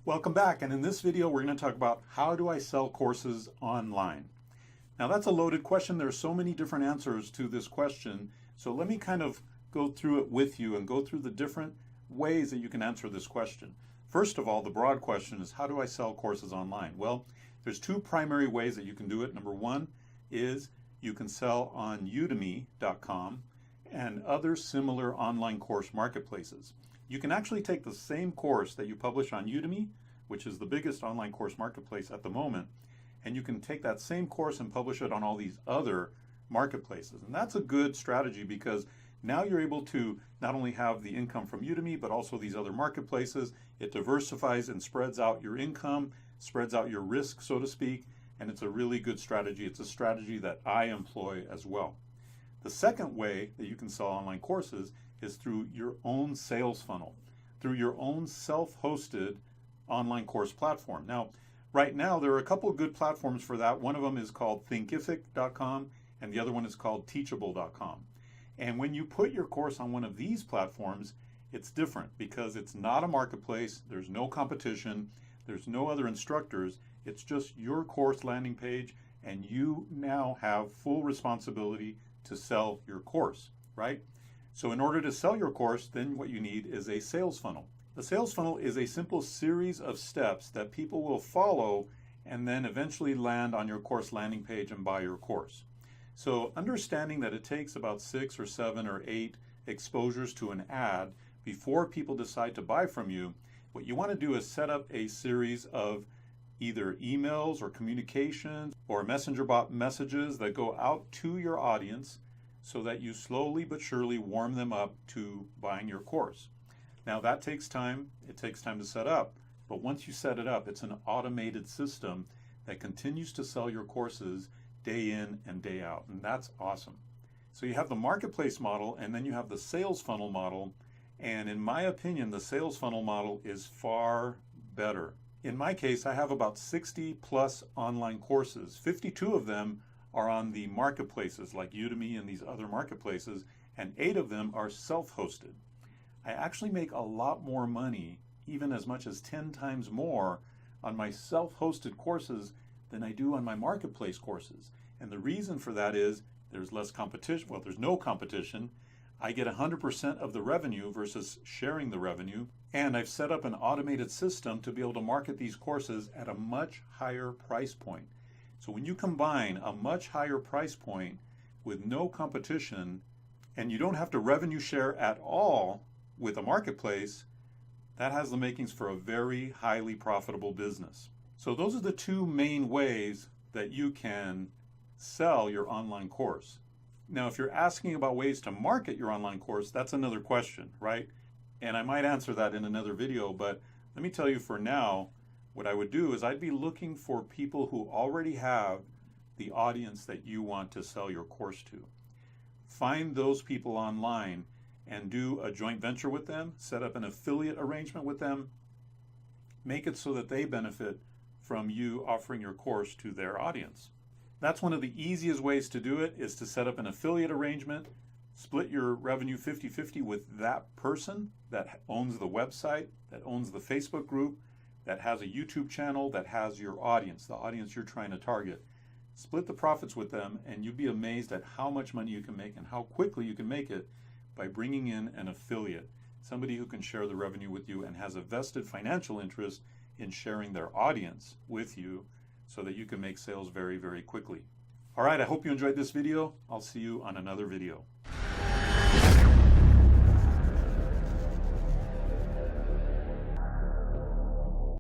Welcome back, and in this video we're going to talk about how do I sell courses online. Now that's a loaded question. There are so many different answers to this question, so let me kind of go through it with you and go through the different ways that you can answer this question. First of all, the broad question is, how do I sell courses online? Well, there's two primary ways that you can do it. Number one is you can sell on Udemy.com and other similar online course marketplaces. You can actually take the same course that you publish on Udemy, which is the biggest online course marketplace at the moment, and you can take that same course and publish it on all these other marketplaces. And that's a good strategy because now you're able to not only have the income from Udemy, but also these other marketplaces. It diversifies and spreads out your income, spreads out your risk, so to speak, and it's a really good strategy. It's a strategy that I employ as well. The second way that you can sell online courses is through your own sales funnel, through your own self-hosted online course platform. Now, right now, there are a couple of good platforms for that. One of them is called thinkific.com and the other one is called teachable.com. And when you put your course on one of these platforms, it's different because it's not a marketplace, there's no competition, there's no other instructors, it's just your course landing page, and you now have full responsibility to sell your course, right? So in order to sell your course, then what you need is a sales funnel. The sales funnel is a simple series of steps that people will follow and then eventually land on your course landing page and buy your course. So understanding that it takes about 6 or 7 or 8 exposures to an ad before people decide to buy from you, what you want to do is set up a series of either emails or communications or messenger bot messages that go out to your audience so that you slowly but surely warm them up to buying your course. Now that takes time, it takes time to set up, but once you set it up, it's an automated system that continues to sell your courses day in and day out, and that's awesome. So you have the marketplace model and then you have the sales funnel model, and in my opinion, the sales funnel model is far better. In my case, I have about 60 plus online courses. 52 of them are on the marketplaces like Udemy and these other marketplaces, and 8 of them are self-hosted. I actually make a lot more money, even as much as 10 times more on my self-hosted courses than I do on my marketplace courses. And the reason for that is there's less competition. Well, there's no competition. I get 100% of the revenue versus sharing the revenue. And I've set up an automated system to be able to market these courses at a much higher price point. So when you combine a much higher price point with no competition, and you don't have to revenue share at all with a marketplace, that has the makings for a very highly profitable business. So those are the two main ways that you can sell your online course. Now, if you're asking about ways to market your online course, that's another question, right? And I might answer that in another video, but let me tell you for now, what I would do is I'd be looking for people who already have the audience that you want to sell your course to. Find those people online and do a joint venture with them, set up an affiliate arrangement with them, make it so that they benefit from you offering your course to their audience. That's one of the easiest ways to do it, is to set up an affiliate arrangement, split your revenue 50-50 with that person that owns the website, that owns the Facebook group, that has a YouTube channel, that has your audience, the audience you're trying to target. Split the profits with them and you'd be amazed at how much money you can make and how quickly you can make it by bringing in an affiliate, somebody who can share the revenue with you and has a vested financial interest in sharing their audience with you so that you can make sales very, very quickly. All right, I hope you enjoyed this video. I'll see you on another video.